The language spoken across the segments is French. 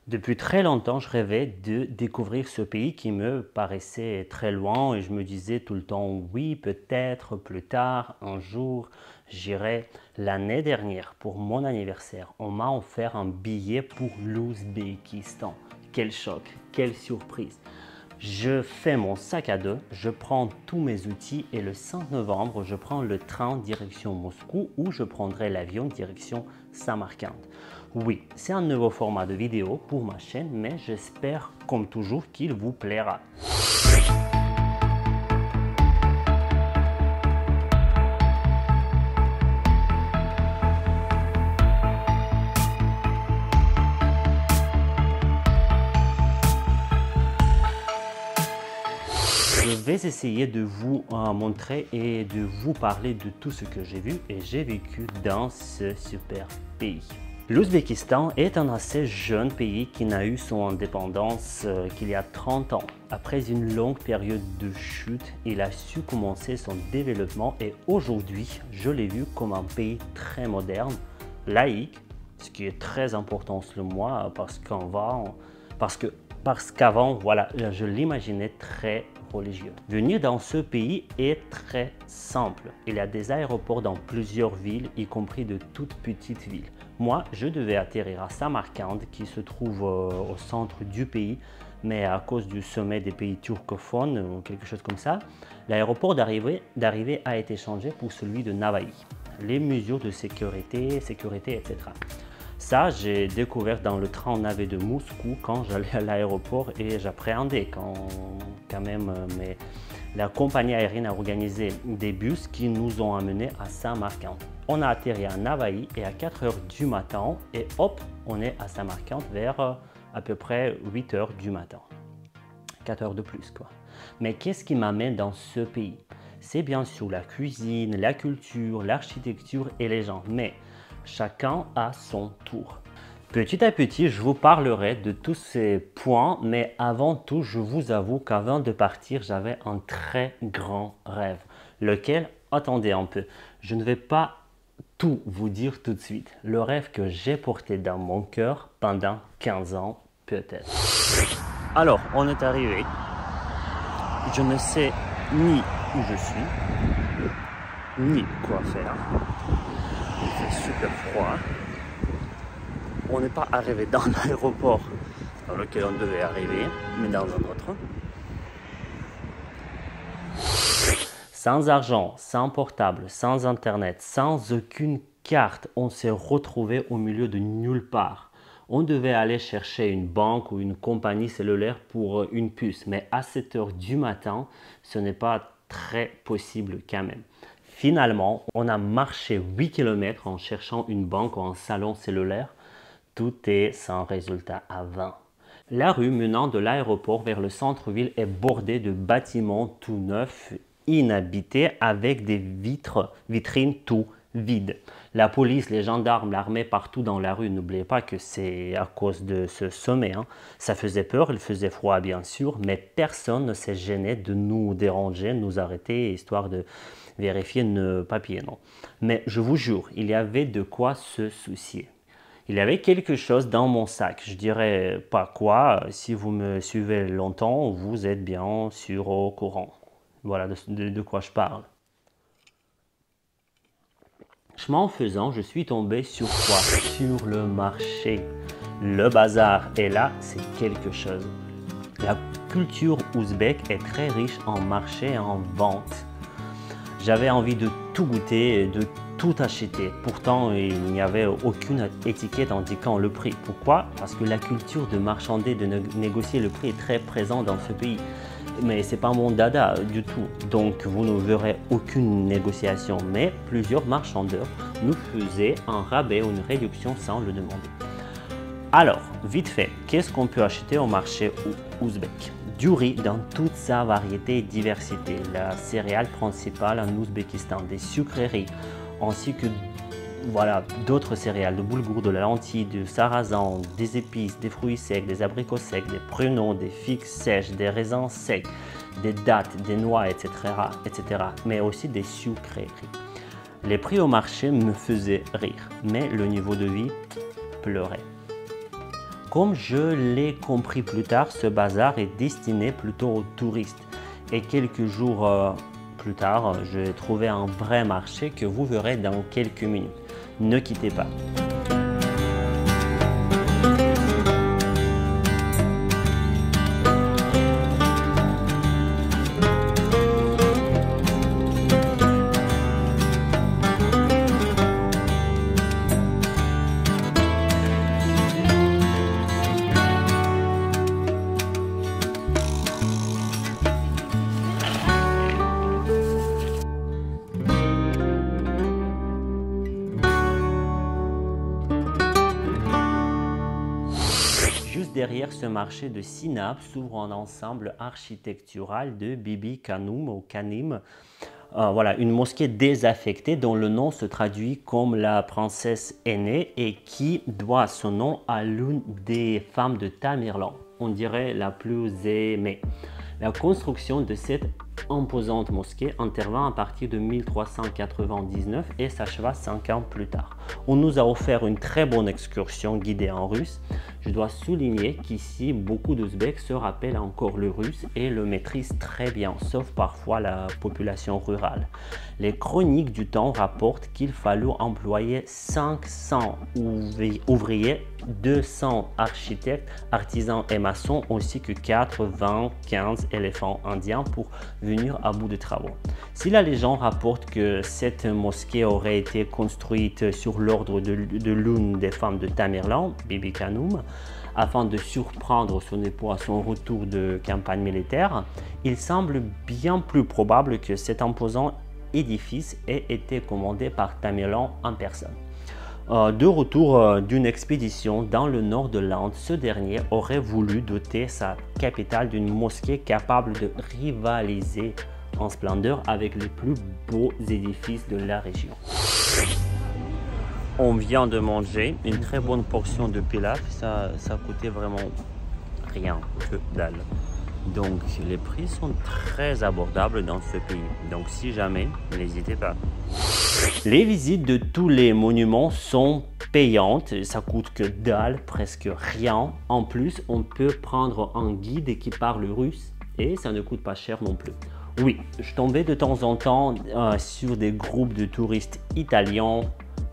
Depuis très longtemps, je rêvais de découvrir ce pays qui me paraissait très loin et je me disais tout le temps oui, peut-être plus tard, un jour, j'irai. L'année dernière, pour mon anniversaire, on m'a offert un billet pour l'Ouzbékistan. Quel choc, quelle surprise! Je fais mon sac à dos, je prends tous mes outils et le 5 novembre, je prends le train direction Moscou ou je prendrai l'avion direction Samarcande. Oui, c'est un nouveau format de vidéo pour ma chaîne, mais j'espère comme toujours qu'il vous plaira. Je vais essayer de vous montrer et de vous parler de tout ce que j'ai vu et j'ai vécu dans ce super pays. L'Ouzbékistan est un assez jeune pays qui n'a eu son indépendance qu'il y a 30 ans. Après une longue période de chute, il a su commencer son développement et aujourd'hui, je l'ai vu comme un pays très moderne, laïque, ce qui est très important selon moi parce qu'avant, voilà, je l'imaginais très religieux. Venir dans ce pays est très simple. Il y a des aéroports dans plusieurs villes, y compris de toutes petites villes. Moi, je devais atterrir à Samarcande, qui se trouve au centre du pays, mais à cause du sommet des pays turcophones ou quelque chose comme ça, l'aéroport d'arrivée a été changé pour celui de Navaï. Les mesures de sécurité, etc. Ça, j'ai découvert dans le train navet de Moscou quand j'allais à l'aéroport et j'appréhendais quand même. Mais la compagnie aérienne a organisé des bus qui nous ont amenés à Samarcande. On a atterri à Navaï et à 4 h du matin et hop, on est à Samarcande vers à peu près 8 h du matin. 4 heures de plus quoi. Mais qu'est-ce qui m'amène dans ce pays? C'est bien sûr la cuisine, la culture, l'architecture et les gens. Mais chacun a son tour. Petit à petit, je vous parlerai de tous ces points, mais avant tout, je vous avoue qu'avant de partir, j'avais un très grand rêve. Lequel, attendez un peu, je ne vais pas tout vous dire tout de suite. Le rêve que j'ai porté dans mon cœur pendant 15 ans, peut-être. Alors, on est arrivé. Je ne sais ni où je suis, ni quoi faire. Il fait super froid. On n'est pas arrivé dans l'aéroport dans lequel on devait arriver, mais dans un autre. Sans argent, sans portable, sans internet, sans aucune carte, on s'est retrouvé au milieu de nulle part. On devait aller chercher une banque ou une compagnie cellulaire pour une puce, mais à 7 h du matin, ce n'est pas très possible quand même. Finalement, on a marché 8 km en cherchant une banque ou un salon cellulaire. Tout est sans résultat à 20. La rue menant de l'aéroport vers le centre-ville est bordée de bâtiments tout neufs, inhabités, avec des vitrines tout vides. La police, les gendarmes, l'armée partout dans la rue. N'oubliez pas que c'est à cause de ce sommet. Ça faisait peur, il faisait froid bien sûr, mais personne ne s'est gêné de nous déranger, de nous arrêter, histoire de vérifier nos papiers. Non. Mais je vous jure, il y avait de quoi se soucier. Il y avait quelque chose dans mon sac, je dirais pas quoi, si vous me suivez longtemps, vous êtes bien sûr au courant. Voilà de quoi je parle. Chemin faisant, je suis tombé sur quoi? Sur le marché. Le bazar, et là, c'est quelque chose. La culture ouzbèque est très riche en marché et en vente. J'avais envie de tout goûter et de tout acheter. Pourtant, il n'y avait aucune étiquette indiquant le prix. Pourquoi? Parce que la culture de marchander, de négocier le prix est très présente dans ce pays. Mais ce n'est pas mon dada du tout. Donc, vous ne verrez aucune négociation. Mais plusieurs marchandeurs nous faisaient un rabais ou une réduction sans le demander. Alors, vite fait, qu'est-ce qu'on peut acheter au marché ouzbek? Du riz dans toute sa variété et diversité, la céréale principale en Ouzbékistan, des sucreries, ainsi que voilà, d'autres céréales, de boulgour, de la lentille, du sarrasin, des épices, des fruits secs, des abricots secs, des pruneaux, des figues sèches, des raisins secs, des dattes, des noix, etc., mais aussi des sucreries. Les prix au marché me faisaient rire, mais le niveau de vie pleurait. Comme je l'ai compris plus tard, ce bazar est destiné plutôt aux touristes. Et quelques jours plus tard, j'ai trouvé un vrai marché que vous verrez dans quelques minutes. Ne quittez pas. Juste derrière ce marché de Sinap s'ouvre un ensemble architectural de Bibi Kanoum ou Kanim. Voilà, une mosquée désaffectée dont le nom se traduit comme la princesse aînée et qui doit son nom à l'une des femmes de Tamerlan, on dirait la plus aimée. La construction de cette imposante mosquée intervint à partir de 1399 et s'acheva 5 ans plus tard. On nous a offert une très bonne excursion guidée en russe. Je dois souligner qu'ici, beaucoup d'Ouzbeks se rappellent encore le russe et le maîtrisent très bien, sauf parfois la population rurale. Les chroniques du temps rapportent qu'il fallut employer 500 ouvriers, 200 architectes, artisans et maçons, ainsi que 95 éléphants indiens pour venir à bout de travaux. Si la légende rapporte que cette mosquée aurait été construite sur l'ordre de l'une des femmes de Tamerlan, Bibi Kanoum, afin de surprendre son époux à son retour de campagne militaire, il semble bien plus probable que cet imposant édifice ait été commandé par Tamerlan en personne. De retour d'une expédition dans le nord de l'Inde, ce dernier aurait voulu doter sa capitale d'une mosquée capable de rivaliser en splendeur avec les plus beaux édifices de la région. On vient de manger une très bonne portion de pilaf, ça coûtait vraiment rien, que dalle. Donc les prix sont très abordables dans ce pays, donc si jamais, n'hésitez pas. Les visites de tous les monuments sont payantes, ça coûte que dalle, presque rien. En plus, on peut prendre un guide qui parle russe et ça ne coûte pas cher non plus. Oui, je tombais de temps en temps sur des groupes de touristes italiens,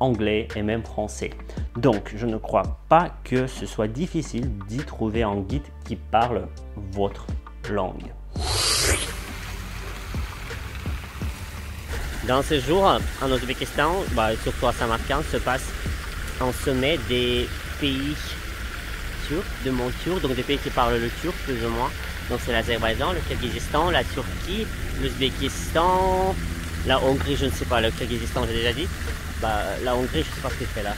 anglais et même français. Donc, je ne crois pas que ce soit difficile d'y trouver un guide qui parle votre langue. Dans ce jour, en Ouzbékistan, surtout à Samarkand, se passe un sommet des pays turcs, de mon turc, donc des pays qui parlent le turc plus ou moins. Donc c'est l'Azerbaïdjan, le Kirghizistan, la Turquie, l'Ouzbékistan, la Hongrie, je ne sais pas, le Kirghizistan j'ai déjà dit. La Hongrie, je ne sais pas ce qu'il fait là.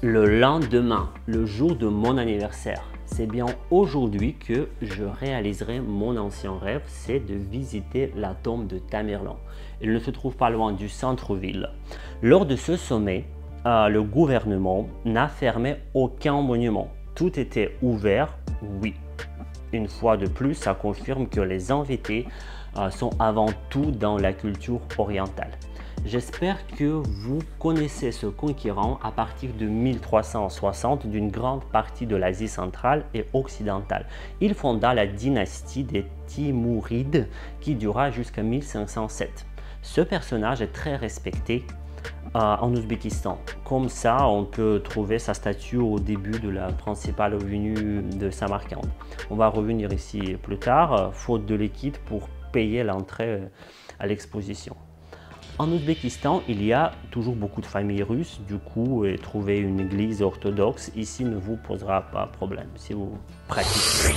Le lendemain, le jour de mon anniversaire, c'est bien aujourd'hui que je réaliserai mon ancien rêve, c'est de visiter la tombe de Tamerlan. Il ne se trouve pas loin du centre-ville. Lors de ce sommet, le gouvernement n'a fermé aucun monument. Tout était ouvert, oui. Une fois de plus, ça confirme que les invités sont avant tout dans la culture orientale. J'espère que vous connaissez ce conquérant à partir de 1360 d'une grande partie de l'Asie centrale et occidentale. Il fonda la dynastie des Timourides qui dura jusqu'à 1507. Ce personnage est très respecté en Ouzbékistan. Comme ça, on peut trouver sa statue au début de la principale avenue de Samarkand. On va revenir ici plus tard, faute de liquide pour payer l'entrée à l'exposition. En Ouzbékistan, il y a toujours beaucoup de familles russes, du coup, trouver une église orthodoxe ici ne vous posera pas problème si vous pratiquez.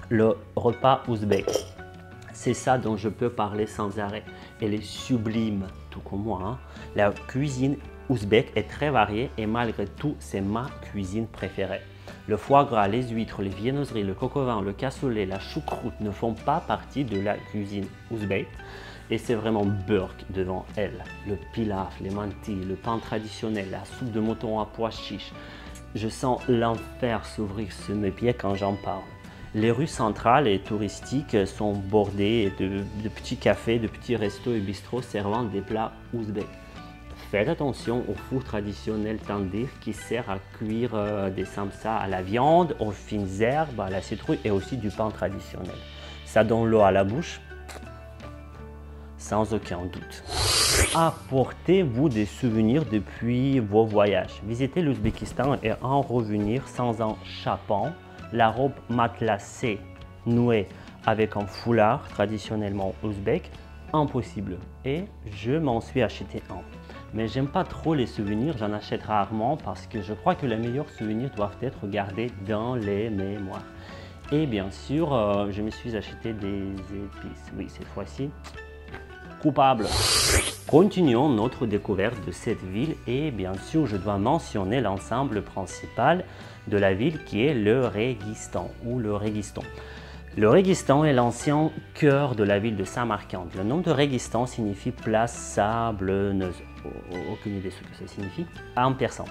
Le repas ouzbek, c'est ça dont je peux parler sans arrêt. Elle est sublime, tout comme moi. Hein. La cuisine ouzbek est très variée et malgré tout, c'est ma cuisine préférée. Le foie gras, les huîtres, les viennoiseries, le coq au vin, le cassoulet, la choucroute ne font pas partie de la cuisine ouzbek. Et c'est vraiment burk devant elle. Le pilaf, les mantis, le pain traditionnel, la soupe de mouton à pois chiches. Je sens l'enfer s'ouvrir sous mes pieds quand j'en parle. Les rues centrales et touristiques sont bordées de petits cafés, de petits restos et bistrots servant des plats ouzbeks. Faites attention au four traditionnel tandir qui sert à cuire des samsas à la viande, aux fines herbes, à la citrouille et aussi du pain traditionnel. Ça donne l'eau à la bouche, sans aucun doute. Apportez-vous des souvenirs depuis vos voyages. Visitez l'Ouzbékistan et en revenir sans un chapon, la robe matelassée nouée avec un foulard traditionnellement ouzbek, impossible. Et je m'en suis acheté un. Mais j'aime pas trop les souvenirs, j'en achète rarement parce que je crois que les meilleurs souvenirs doivent être gardés dans les mémoires. Et bien sûr, je me suis acheté des épices. Oui, cette fois-ci, coupable. Continuons notre découverte de cette ville et bien sûr, je dois mentionner l'ensemble principal de la ville qui est le Réguistan ou le Réguistan. Le Réguistan est l'ancien cœur de la ville de Samarcande. Le nom de Réguistan signifie place sablonneuse. Aucune idée de ce que ça signifie en persan.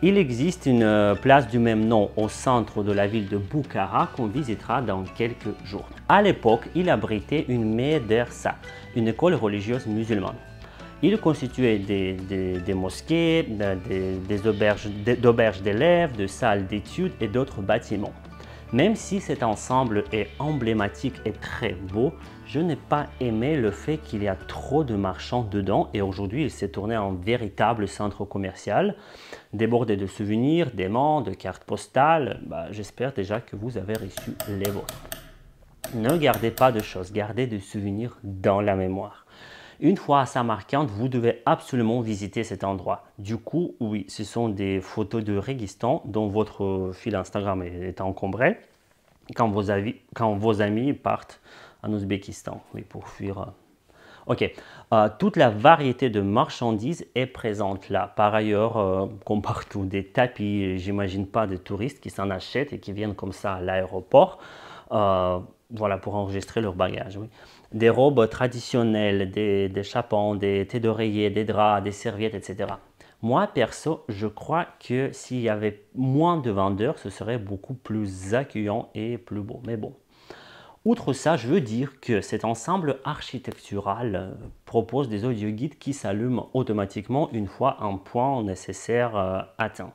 Il existe une place du même nom au centre de la ville de Boukhara qu'on visitera dans quelques jours. À l'époque, il abritait une médersa, une école religieuse musulmane. Il constituait des mosquées, des auberges d'élèves, de salles d'études et d'autres bâtiments. Même si cet ensemble est emblématique et très beau, je n'ai pas aimé le fait qu'il y a trop de marchands dedans et aujourd'hui il s'est tourné en véritable centre commercial, débordé de souvenirs, d'aimants, de cartes postales. J'espère déjà que vous avez reçu les vôtres. Ne gardez pas de choses, gardez des souvenirs dans la mémoire. Une fois à Samarcande, vous devez absolument visiter cet endroit. Du coup, oui, ce sont des photos de Réguistan dont votre fil Instagram est encombré quand vos amis partent en Ouzbékistan, oui, pour fuir. Ok, toute la variété de marchandises est présente là. Par ailleurs, comme partout, des tapis, j'imagine pas de touristes qui s'en achètent et qui viennent comme ça à l'aéroport. Voilà, pour enregistrer leur bagage. Oui. Des robes traditionnelles, des chapons, des thés d'oreiller, des draps, des serviettes, etc. Moi, perso, je crois que s'il y avait moins de vendeurs, ce serait beaucoup plus accueillant et plus beau. Mais bon. Outre ça, je veux dire que cet ensemble architectural propose des audioguides qui s'allument automatiquement une fois un point nécessaire atteint.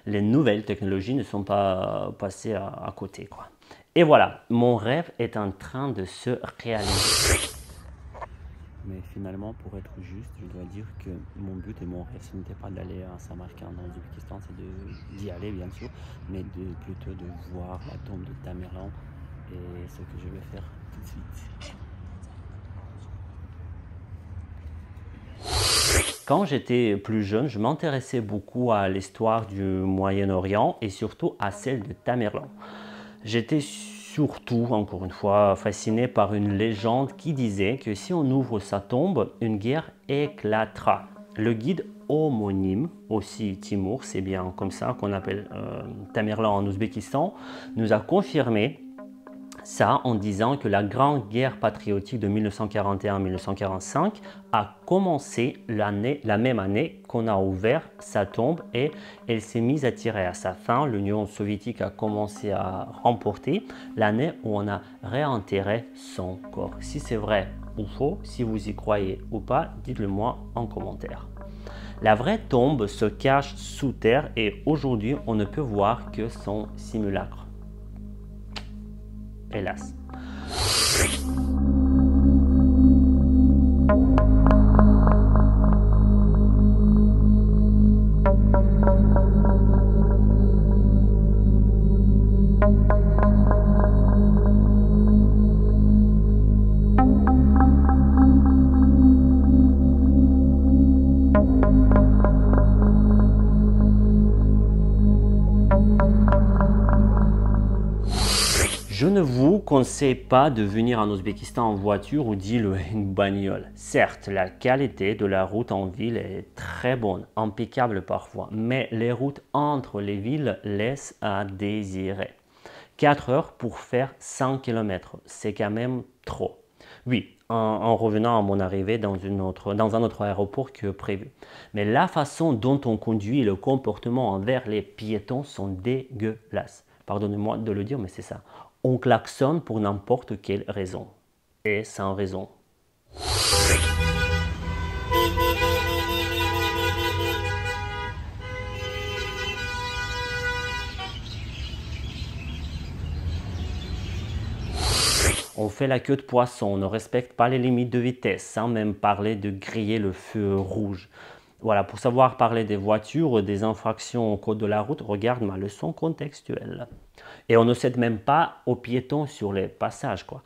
Les nouvelles technologies ne sont pas passées à côté, quoi. Et voilà, mon rêve est en train de se réaliser. Mais finalement, pour être juste, je dois dire que mon but et mon rêve, ce n'était pas d'aller à Samarcande dans l'Ouzbékistan, c'est d'y aller bien sûr, mais plutôt de voir la tombe de Tamerlan et ce que je vais faire tout de suite. Quand j'étais plus jeune, je m'intéressais beaucoup à l'histoire du Moyen-Orient et surtout à celle de Tamerlan. J'étais surtout, encore une fois, fasciné par une légende qui disait que si on ouvre sa tombe, une guerre éclatera. Le guide homonyme, aussi Timur, c'est bien comme ça qu'on appelle Tamerlan en Ouzbékistan, nous a confirmé ça en disant que la grande guerre patriotique de 1941-1945 a commencé la même année qu'on a ouvert sa tombe et elle s'est mise à tirer à sa fin. L'Union soviétique a commencé à remporter l'année où on a réenterré son corps. Si c'est vrai ou faux, si vous y croyez ou pas, dites-le moi en commentaire. La vraie tombe se cache sous terre et aujourd'hui on ne peut voir que son simulacre. Hélas. Je ne vous conseille pas de venir en Ouzbékistan en voiture ou dis-le une bagnole. Certes, la qualité de la route en ville est très bonne, impeccable parfois, mais les routes entre les villes laissent à désirer. 4 heures pour faire 100 km, c'est quand même trop. Oui, en revenant à mon arrivée dans un autre aéroport que prévu. Mais la façon dont on conduit et le comportement envers les piétons sont dégueulasses. Pardonnez-moi de le dire, mais c'est ça. On klaxonne pour n'importe quelle raison. Et sans raison. On fait la queue de poisson, on ne respecte pas les limites de vitesse, sans même parler de griller le feu rouge. Voilà, pour savoir parler des voitures, des infractions au code de la route, regarde ma leçon contextuelle. Et on ne cède même pas aux piétons sur les passages, quoi.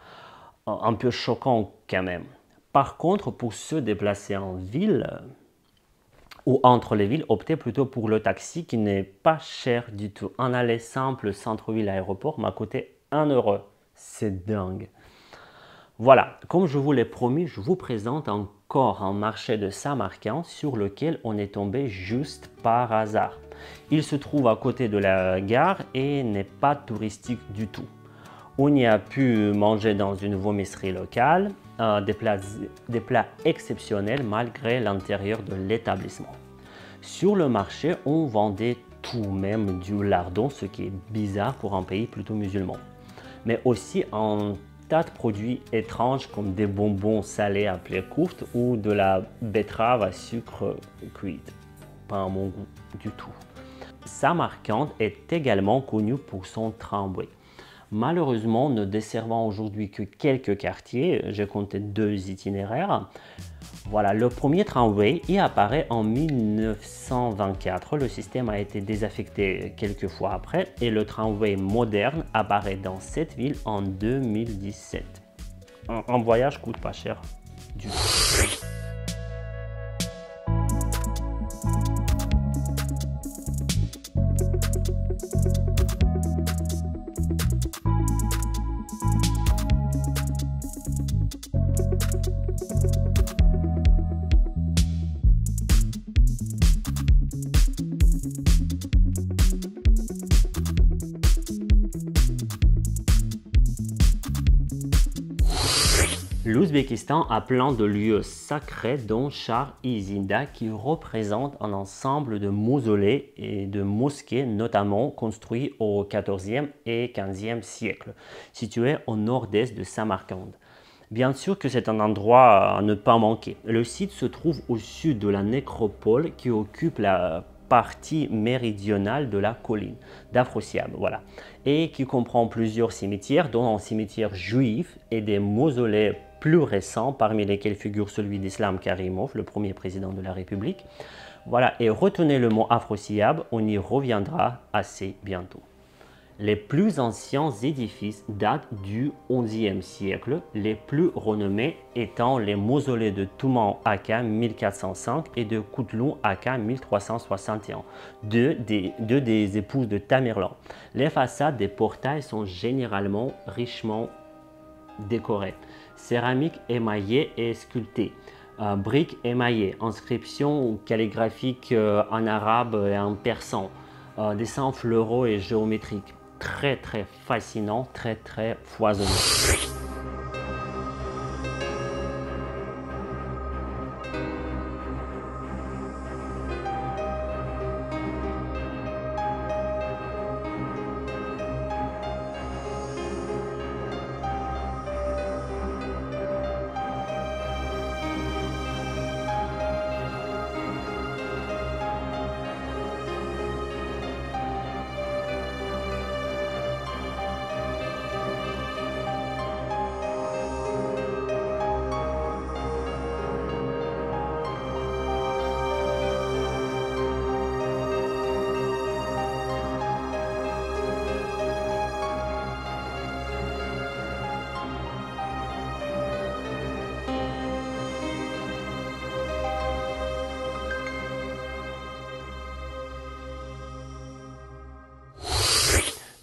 Un peu choquant quand même. Par contre, pour se déplacer en ville ou entre les villes, optez plutôt pour le taxi qui n'est pas cher du tout. Un aller simple centre-ville aéroport m'a coûté 1 €. C'est dingue. Voilà, comme je vous l'ai promis, je vous présente encore un marché de Samarcande sur lequel on est tombé juste par hasard. Il se trouve à côté de la gare et n'est pas touristique du tout. On y a pu manger dans une vomisserie locale, des plats exceptionnels malgré l'intérieur de l'établissement. Sur le marché, on vendait tout, même du lardon, ce qui est bizarre pour un pays plutôt musulman. Mais aussi un tas de produits étranges comme des bonbons salés appelés koufte ou de la betterave à sucre cuite. Pas à mon goût du tout. Samarcande est également connu pour son tramway. Malheureusement, ne desservant aujourd'hui que quelques quartiers, j'ai compté 2 itinéraires. Voilà, le premier tramway y apparaît en 1924. Le système a été désaffecté quelques fois après et le tramway moderne apparaît dans cette ville en 2017. Un voyage coûte pas cher du tout. L'Ouzbékistan a plein de lieux sacrés dont Char Izinda qui représente un ensemble de mausolées et de mosquées notamment construits au XIVe et XVe siècle, situés au nord-est de Samarcande. Bien sûr que c'est un endroit à ne pas manquer. Le site se trouve au sud de la nécropole qui occupe la partie méridionale de la colline d'Afrosiab, voilà, et qui comprend plusieurs cimetières, dont un cimetière juif et des mausolées plus récents, parmi lesquels figure celui d'Islam Karimov, le premier président de la République. Voilà, et retenez le mot Afrosiab, on y reviendra assez bientôt. Les plus anciens édifices datent du XIe siècle, les plus renommés étant les mausolées de Touman Aka 1405 et de Koutlou Aka 1361, deux des épouses de Tamerlan. Les façades des portails sont généralement richement décorées, céramique émaillée et sculptée, briques émaillées, inscriptions calligraphiques en arabe et en persan, dessins floraux et géométriques. Très fascinant, très foisonnant.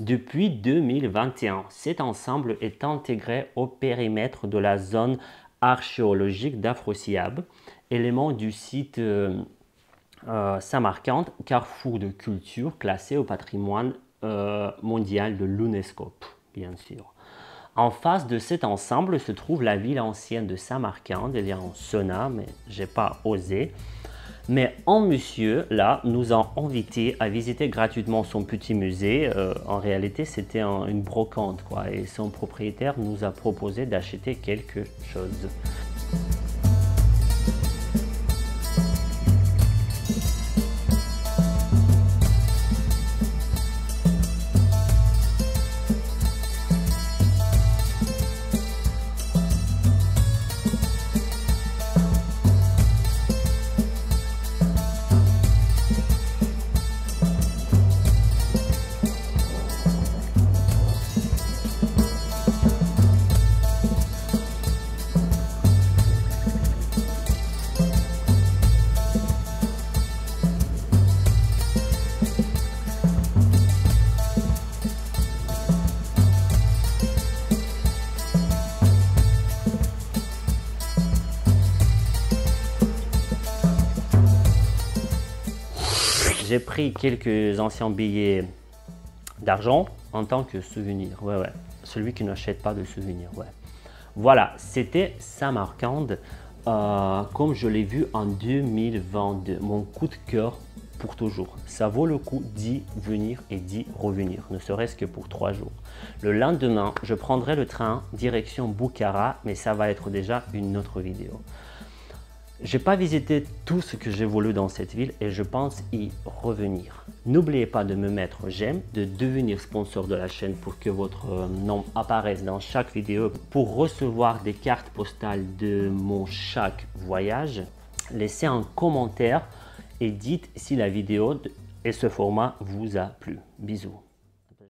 Depuis 2021, cet ensemble est intégré au périmètre de la zone archéologique d'Afrosiab, élément du site Samarcande, carrefour de culture classé au patrimoine mondial de l'UNESCO, bien sûr. En face de cet ensemble se trouve la ville ancienne de Samarcande. Il y a un sauna, mais j'ai pas osé. Mais un monsieur, là, nous a invités à visiter gratuitement son petit musée. En réalité, c'était une brocante, quoi. Et son propriétaire nous a proposé d'acheter quelque chose. J'ai pris quelques anciens billets d'argent en tant que souvenir. Ouais. Celui qui n'achète pas de souvenirs. Ouais. Voilà, c'était Samarcande comme je l'ai vu en 2022. Mon coup de cœur pour toujours. Ça vaut le coup d'y venir et d'y revenir, ne serait-ce que pour 3 jours. Le lendemain, je prendrai le train direction Bukhara, mais ça va être déjà une autre vidéo. J'ai pas visité tout ce que j'ai voulu dans cette ville et je pense y revenir. N'oubliez pas de me mettre j'aime, de devenir sponsor de la chaîne pour que votre nom apparaisse dans chaque vidéo. Pour recevoir des cartes postales de mon chaque voyage, laissez un commentaire et dites si la vidéo et ce format vous a plu. Bisous.